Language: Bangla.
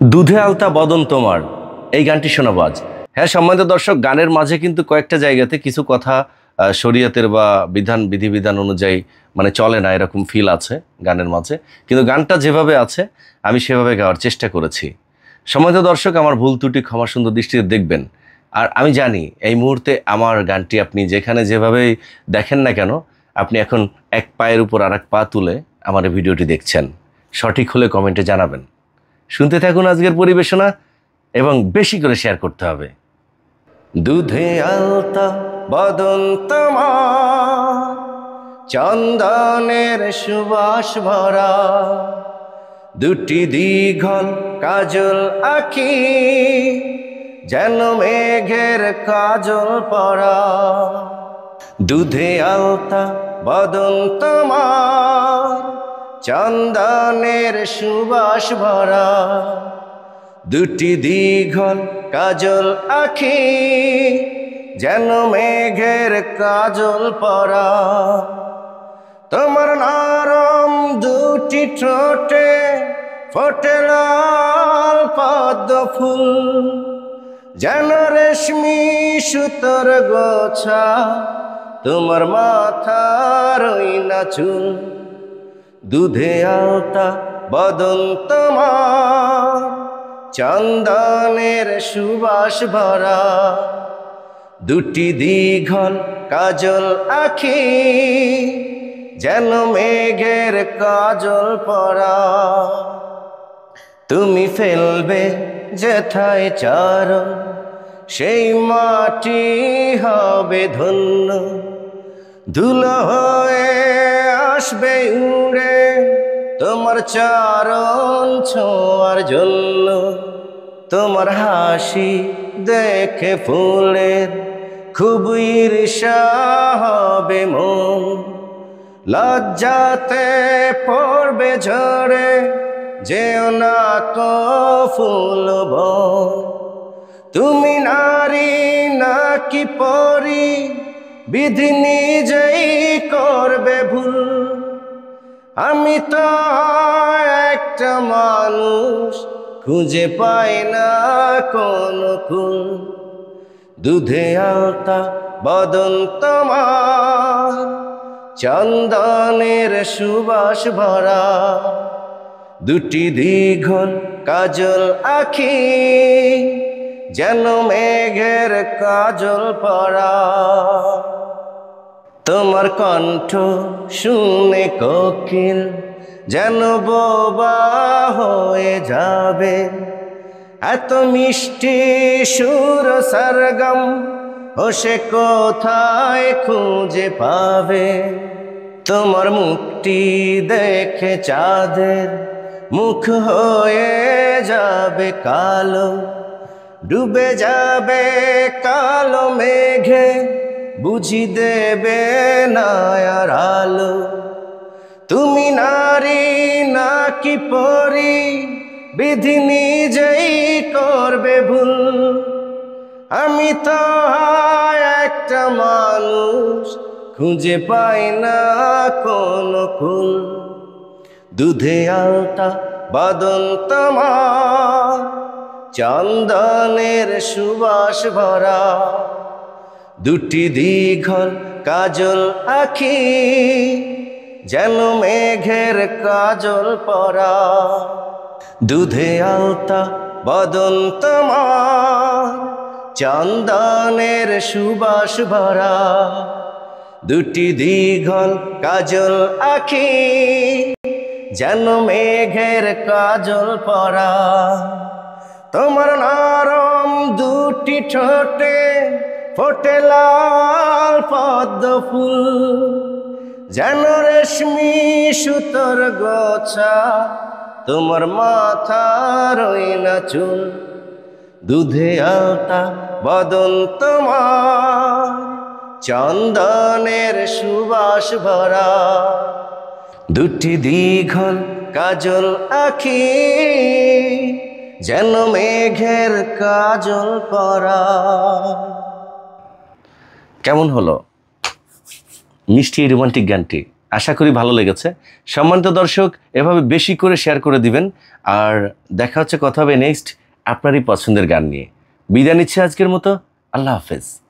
দুধে আলতা বদন তোমার, এই গানটি শোনাবো আজ। হ্যাঁ সম্মানিত দর্শক, গানের মাঝে কিন্তু কয়েকটা জায়গাতে কিছু কথা শরীয়তের বা বিধিবিধান অনুযায়ী মানে চলে না, এরকম ফিল আছে গানের মাঝে। কিন্তু গানটা যেভাবে আছে আমি সেভাবে গাওয়ার চেষ্টা করেছি। সম্মানিত দর্শক, আমার ভুল ত্রুটি ক্ষমা সুন্দর দৃষ্টিতে দেখবেন। আর আমি জানি এই মুহূর্তে আমার গানটি আপনি যেখানে যেভাবেই দেখেন না কেন, আপনি এখন এক পায়ের উপর আর এক পা তুলে আমার এই ভিডিওটি দেখছেন। সঠিক হলে কমেন্টে জানাবেন। শুনতে থাকুন আজকের পরিবেশনা এবং বেশি করে শেয়ার করতে হবে। দুধে আলতা বদন তোমার, চন্দনের সুবাস ভরা, দুটি দীঘল কাজল আঁখি, যেন মেঘের কাজল পরা। দুধে আলতা বদন তোমার, চন্দনের সুবাস ভরা, দুটি দীঘল কাজল আঁখি, যেন মেঘের কাজল পরা। তোমার নরম দুটি ঠোঁটে ফোটে লাল পদ্ম ফুল, যেন রেশমি সুতোর গোছা, তোমার মাথার ওই না চুল। দুধে আলতা বদন তোমার, চন্দনের সুবাস ভরা, দুটি দীঘল কাজল আঁখি, যেন মেঘের কাজল পরা। তুমি ফেলবে যেথায় চারণ, সেই মাটি হবে ধন্য, ধুলো হয়ে আসবে উড়ে তোমার চারণ ছোঁয়ার জন্য। তোমার হাসি দেখে ফুলের খুব ঈর্ষা হবে মন, লজ্জাতে পড়বে ঝরে যেও না কো ফুল বন। তুমি নারী নাকি পরী, বিধি নিজেই করবে ভুল। আমি তো একটা মানুষ, খুঁজে পাই না কোনো কুল। দুধে আলতা বদন তোমার, চন্দনের সুবাস ভরা, দুটি দীঘল কাজল আঁখি, যেন মেঘের কাজল পরা। তোমার কণ্ঠ শুনে কোকিল যেন বোবা হয়ে যাবে, এত মিষ্টি সুর সরগম ও সে কোথায় খুঁজে পাবে। তোমার মুখটি দেখে চাঁদের মুখ হয়ে যাবে কালো, ডুবে যাবে কালো মেঘে, বুঝি দেবে না আর আলো। তুমি নারী নাকি পরী, বিধি নিজেই করবে ভুল। আমি তো একটা মানুষ, খুঁজে পাই না কোনো কুল। দুধে আলতা বদন তোমার, চন্দনের সুবাস ভরা, দুটি দীঘল কাজল আঁখি, যেন মেঘের কাজল পরা। দুধে আলতা বদন তোমার, চন্দনের সুবাস ভরা, দুটি দীঘল কাজল আঁখি, যেন মেঘের কাজল পরা। তোমার নরম দুটি ঠোঁটে ফোটে লাল পদ্ম ফুল, যেন রেশমি সুতোর গোছা, তোমার মাথার ওই না চুল। দুধে আলতা বদন তোমার, চন্দনের সুবাস ভরা, দুটি দীঘল কাজল আঁখি, যেন মেঘের কাজল পরা। কেমন হলো মিষ্টি রোমান্টিক গানটি? আশা করি ভালো লেগেছে। সম্মানিত দর্শক, এভাবে বেশি করে শেয়ার করে দিবেন। আর দেখা হচ্ছে, কথা হবে নেক্সট আপনারই পছন্দের গান নিয়ে। বিদায় নিচ্ছে আজকের মতো। আল্লাহ হাফেজ।